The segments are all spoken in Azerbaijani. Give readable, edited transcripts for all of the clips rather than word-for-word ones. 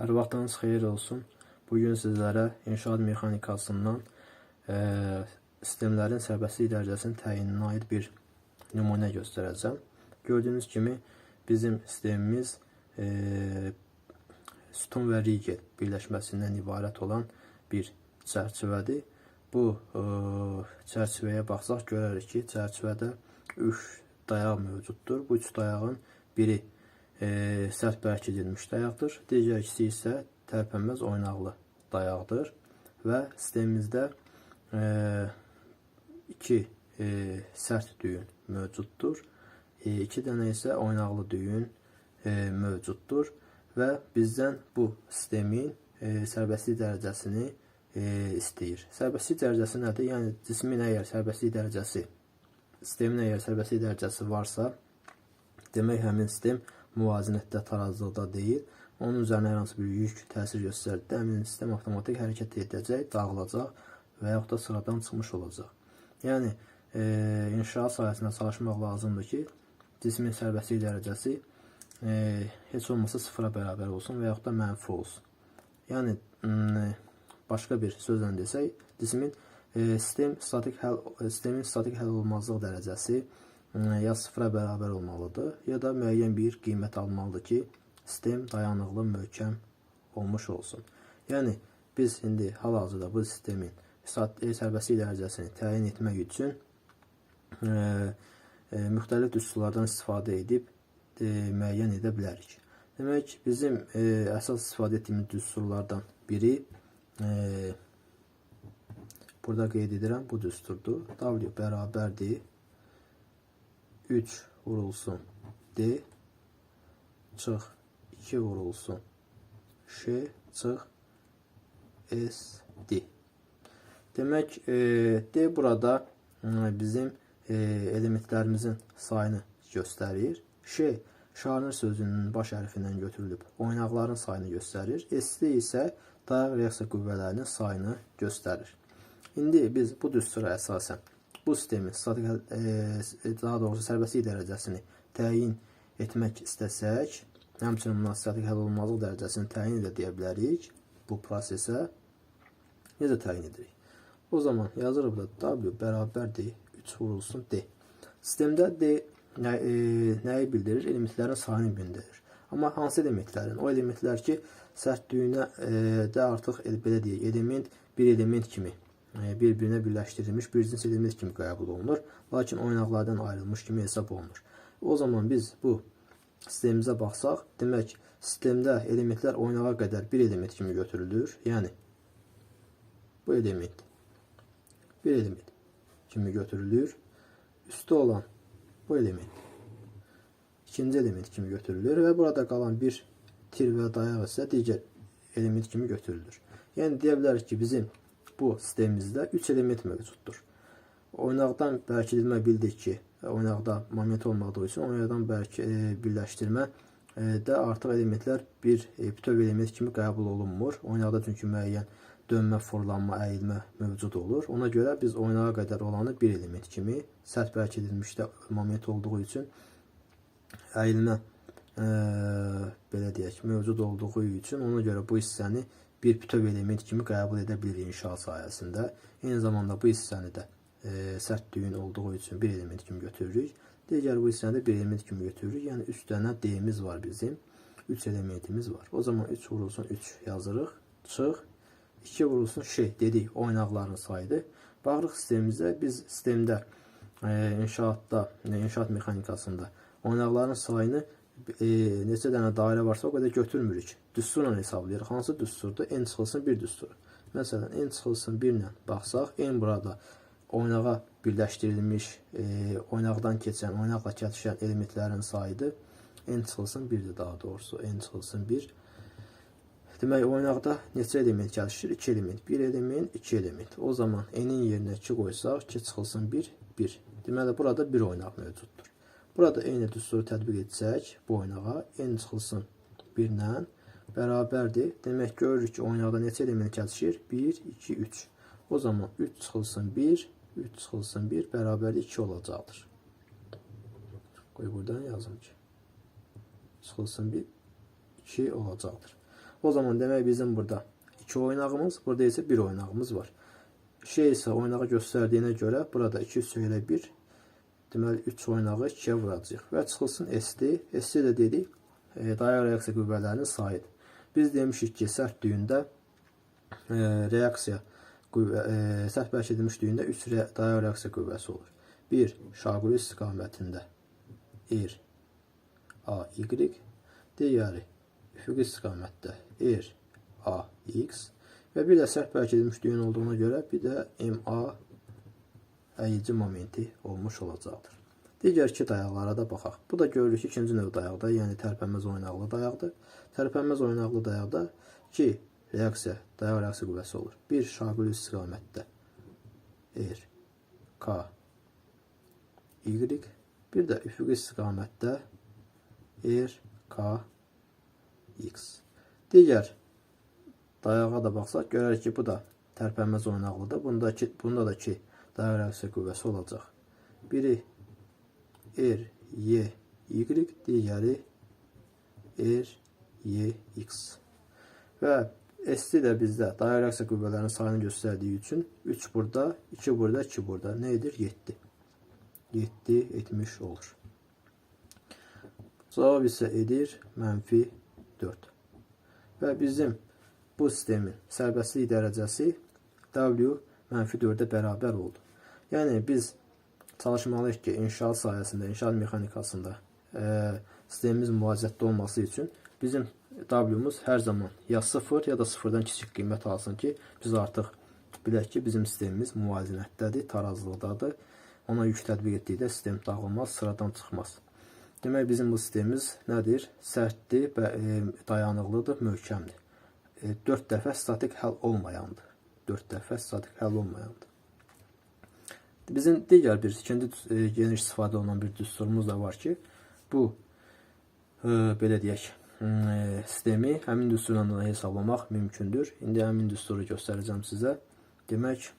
Hər vaxtınız xeyir olsun. Bugün sizlərə inşaat mexanikasından sistemlərin sərbəstlik dərəcəsinin təyininə aid bir nümunə göstərəcəm. Gördüyünüz kimi bizim sistemimiz sütun və rigel birləşməsindən ibarət olan bir çərçivədir. Bu çərçivəyə baxsaq görərik ki, çərçivədə 3 dayaq mövcuddur. Bu 3 dayağın biri sərt bərkidilmiş dayaqdır. Digər ikisi isə tərpənməz oynaqlı dayaqdır. Və sistemimizdə 2 sərt düyün mövcuddur. 2 dənə isə oynaqlı düyün mövcuddur. Və bizdən bu sistemin sərbəstlik dərəcəsini istəyir. Sərbəstlik dərəcəsi nədir? Yəni cismin əgər sərbəstlik dərəcəsi, sistemin əgər sərbəstlik dərəcəsi varsa, demək həmin sistem müvazinətdə, tarazlıqda deyil. Onun üzərinə hər hansı bir yük təsir göstərdikdə həmin sistem avtomatik hərəkət edəcək, dağılacaq və yaxud da sıradan çıxmış olacaq. Yəni inşaat sahəsində çalışmaq lazımdır ki, cismin sərbəstlik dərəcəsi heç olmasa sıfıra bərabər olsun və yaxud da mənfi olsun. Yəni başqa bir sözlə desək, sistemin statik həll olmazlıq dərəcəsi ya sıfıra bərabər olmalıdır, ya da müəyyən bir qiymət almalıdır ki, sistem dayanıqlı, möhkəm olmuş olsun. Yəni biz indi hal-hazırda bu sistemin sərbəstlik dərəcəsini təyin etmək üçün müxtəlif düsturlardan istifadə edib müəyyən edə bilərik. Demək, bizim əsas istifadə etdiyimiz düsturlardan biri burada qeyd edirəm, bu düsturdur. W bərabərdir 3 vurulsun D çıx 2 vurulsun Ş çıx S D. Demək, D burada bizim elementlərimizin sayını göstərir. Ş şarnir sözünün baş hərfindən götürülüb oynaqların sayını göstərir. S D isə dayaq reaksiya qüvvələrinin sayını göstərir. İndi biz bu düstura əsasən bu sistemin daha doğrusu sərbəstlik dərəcəsini təyin etmək istəsək, həmçinin buna statik həll olmazlıq dərəcəsini təyin edə deyə bilərik. Bu prosesə necə təyin edirik? O zaman yazırıq da W bərabərdir 3 vurulsun D. Sistemdə D nəyi bildirir? Elementlərin sayını bildirir. Amma hansı elementlərin? O elementlər ki, sərt düyünə də artıq belə deyək, element bir element kimi bir-birinə birləşdirilmiş bir cins element kimi qəbul olunur. Lakin oynaqlardan ayrılmış kimi hesab olunur. O zaman biz bu sistemimizə baxsaq, demək, sistemdə elementlər oynağa qədər bir element kimi götürülür. Yəni, bu element bir element kimi götürülür. Üstü olan bu element ikinci element kimi götürülür və burada qalan bir tir və dayaq isə digər element kimi götürülür. Yəni, deyə bilərik ki, bizim bu sistemimizdə 3 element mövcuddur. Oynaqdan bərkidilmə bildik ki, oynaqda moment olmadığı üçün oynaqdan birləşdirmə də artıq elementlər bir bütöv element kimi qəbul olunmur. Oynaqda çünki müəyyən dönmə, fırlanma, əyilmə mövcud olur. Ona görə biz oynağa qədər olanı bir element kimi, sərt bərkidilmişdə moment olduğu üçün əyilmə belə deyək, mövcud olduğu üçün ona görə bu hissəni bir bütöv element kimi qəbul edə bilir inşaat sayəsində. Eyni zamanda bu hissəni də sərt düyün olduğu üçün bir element kimi götürürük. Digər bu hissəni də bir element kimi götürürük. Yəni 3 dənə D-miz var bizim. 3 elementimiz var. O zaman 3 vurulsun 3 yazırıq. Çıx. 2 vurulsun Ş dedik. Oynaqların sayıdır. Baxırıq sistemimizdə. Biz sistemdə inşaat mexanikasında oynaqların sayını neçə dənə dairə varsa o qədər götürmürük. Düsturla hesablayırıq. Hansı düsturdur? N çıxılsın 1 düsturu. Məsələn, N çıxılsın 1 ilə baxsaq, N burada oynağa birləşdirilmiş, oynaqdan keçən, oynaqla kəsişən elementlərin sayıdır. N çıxılsın 1-dir daha doğrusu. N çıxılsın 1. Demək, oynaqda neçə element kəsişir? 2 element. 1 element, 2 element. O zaman N-in yerinə 2 qoysaq, 2 çıxılsın 1, 1. Deməli, burada 1 oynaq mövcuddur. Burada eyni düsturu tətbiq etsək, bu oynağa N çıxılsın 1 ilə bərabərdir. Demək, görürük ki, oynaqda neçə element kəsişir? 1, 2, 3. O zaman 3 çıxılsın 1, 3 çıxılsın 1 bərabərdir 2 olacaqdır. Qoy buradan yazım ki, çıxılsın 1, 2 olacaqdır. O zaman demək bizim burada 2 oynağımız, burada isə 1 oynağımız var. Şey isə oynağı göstərdiyinə görə burada 2 üstə 1, deməli 3 oynağı 2-yə vuracağıq və çıxılsın ST. ST də dedik, dayaq reaksiya qüvvələrinin sayıdır. Biz demişik ki, sərt düyündə reaksiya sərt bərk edilmiş düyündə 3 dayaq reaksiya qüvvəsi olur. 1 şaquli istiqamətində RAY, digəri üfüqi istiqamətdə RAX və bir də sərt bərk edilmiş düyün olduğuna görə bir də MA əyici momenti olmuş olacaqdır. Digər iki dayaqlara da baxaq. Bu da görürük ki, ikinci növ dayaqda, yəni tərpənməz oynaqlı dayaqdır. Tərpənməz oynaqlı dayaqda 2 dayaq reaksiya qüvvəsi olur. 1 şaquli istiqamətdə RKY, bir də üfüqi istiqamətdə RKX. Digər dayağa da baxsaq, görərik ki, bu da tərpənməz oynaqlıdır. Bunda da 2 dayaq reaksiya qüvvəsi olacaq. Biri RY, digəri RYX. Və ST də bizdə dayaq reaksiya qüvvələrinin sayını göstərdiyi üçün 3 burada, 2 burada, 2 burada. Nə edir? 7. 7 etmiş olur. Cavab isə edir -4. Və bizim bu sistemin sərbəstlik dərəcəsi W -4-ə bərabər oldu. Yəni biz çalışmalıyıq ki, inşaat sahəsində, inşaat mexanikasında sistemimiz müvazinətli olması üçün bizim W-muz hər zaman ya 0 ya da 0-dan kiçik qiymət alsın ki, biz artıq bilək ki, bizim sistemimiz müvazinətdədir, tarazlıqdadır. Ona yük tətbiq etdikdə sistem dağılmaz, sıradan çıxmaz. Demək, bizim bu sistemimiz nədir? Sərtdir, dayanıqlıdır, möhkəmdir. 4 dəfə statik həll olmayandır. 4 dəfə statik həll olmayandır. Bizim digər bir ikinci geniş istifadə olunan bir düsturumuz da var ki, bu belə deyək, sistemi həmin düsturla da hesablamaq mümkündür. İndi həmin düsturu göstərəcəm sizə. Demək,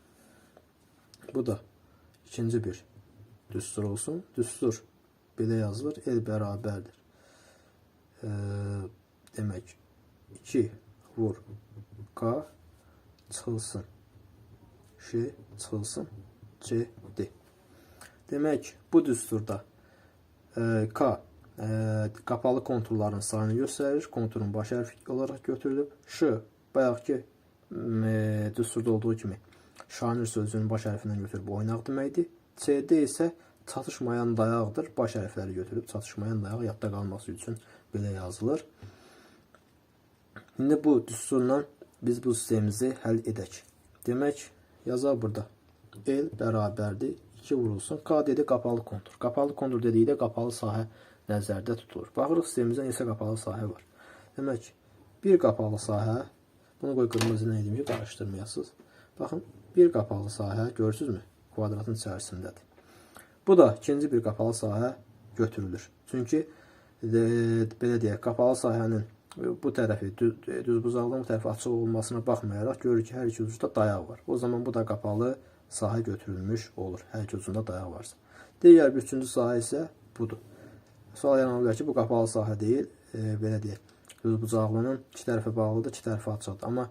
bu da ikinci bir düstur olsun. Düstur belə yazılır, L bərabərdir. Demək, 2 vur K, çıxılsın Ş, çıxılsın CD. Demək, bu düsturda K qapalı konturların sayını göstərir. Konturun baş hərfi olaraq götürülüb. Ş, bayaqki düsturda olduğu kimi şanir sözünün baş hərfindən götürüb oynaq deməkdir. CD isə çatışmayan dayaqdır. Baş hərfləri götürüb çatışmayan dayaq yadda qalması üçün belə yazılır. İndi bu düsturla biz bu sistemimizi həll edək. Demək, yazaq burada. L bərabərdir 2 vurulsun. K dedi qapalı kontur. Qapalı kontur dedikdə qapalı sahə nəzərdə tutulur. Baxırıq sistemimizdə neçə qapalı sahə var. Demək, bir qapalı sahə, bunu qoy qırmızı nə edim ki, qarışdırmayasınız. Baxın, bir qapalı sahə, görürsünüzmü? Kvadratın içərisindədir. Bu da ikinci bir qapalı sahə götürülür. Çünki, belə deyək, qapalı sahənin bu tərəfi düzbucaqlığın bu tərəfi açıq olmasına baxmayaraq görürük ki, hər iki ucunda dayaq var. O zaman bu da qapalı sahə götürülmüş olur. Hər iki ucunda dayaq varsa. Digər bir üçüncü sahə isə budur. Sual yaranır bilər ki, bu qapalı sahə deyil, belə deyək, düzbucaqlığının iki tərəfə bağlıdır, iki tərəfə açıqdır. Amma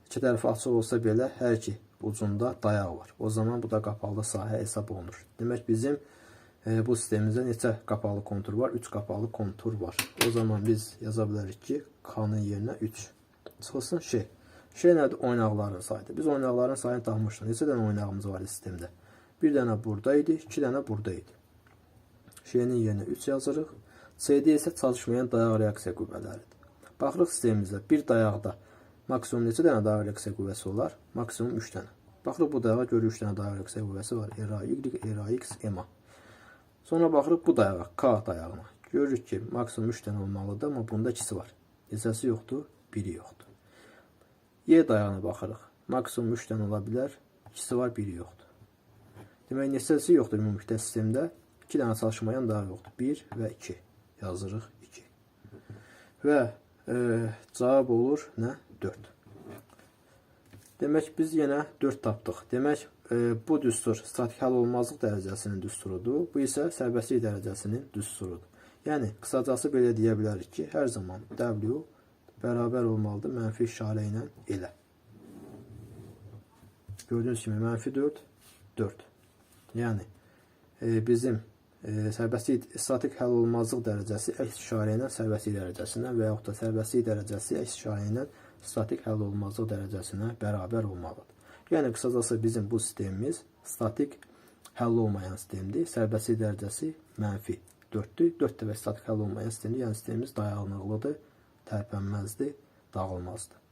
iki tərəfə açıq olsa belə hər iki ucunda dayaq var. O zaman bu da qapalı sahə hesab olunur. Demək, bizim bu sistemimizdə neçə qapalı kontur var? 3 qapalı kontur var. O zaman biz yaza bilərik ki, K-nın yerinə 3. Çıxılsın Ş. Ş nədir? Oynaqların sayıdır. Biz oynaqların sayını tapmışdıq. Neçə dənə oynağımız var sistemdə? Bir dənə burada idi, 2 dənə burada idi. Ş-nin yerinə 3 yazırıq. CD isə çalışmayan dayaq reaksiya qüvvələridir. Baxırıq sistemimizdə bir dayaqda maksimum neçə dənə dayaq reaksiya qüvvəsi olar? Maksimum 3 dənə. Baxırıq bu dayağa görürük 3 dənə dayaq reaksiya qüvvəsi var. RAY, RAX, MA. Sonra baxırıq bu dayağa, K dayağına. Görürük ki, maksimum 3 dənə olmalıdır, amma bunda ikisi var. Neçəsi yoxdur? Biri yoxdur. Y dayağına baxırıq. Maksimum 3 dənə ola bilər, ikisi var, biri yoxdur. Demək, neçəsi yoxdur ümumilikdə sistemdə? 2 dənə çalışmayan dayaq yoxdur. 1 və 2. Yazırıq 2. Və cavab olur nə? 4. Demək, biz yenə 4 tapdıq. Demək, bu düstur statik həll olmazlıq dərəcəsinin düsturudur. Bu isə sərbəstlik dərəcəsinin düsturudur. Yəni, qısacası belə deyə bilərik ki, hər zaman W bərabər olmalıdır mənfi işarə ilə elə. Gördüğünüz kimi mənfi 4, 4. Yəni bizim sərbəstlik statik həll olunmazlıq dərəcəsi əks işarə ilə sərbəstlik dərəcəsindən və yaxud da sərbəstlik dərəcəsi əks işarə ilə statik həll olunmazlıq dərəcəsinə bərabər olmalıdır. Yəni qısacası bizim bu sistemimiz statik həll olmayan sistemdir. Sərbəstlik dərəcəsi mənfi 4'dür. 4 dəfə statik həll olmayan sistemdir. Yəni sistemimiz dayanıqlıdır, tərpənməzdir, dağılmazdır.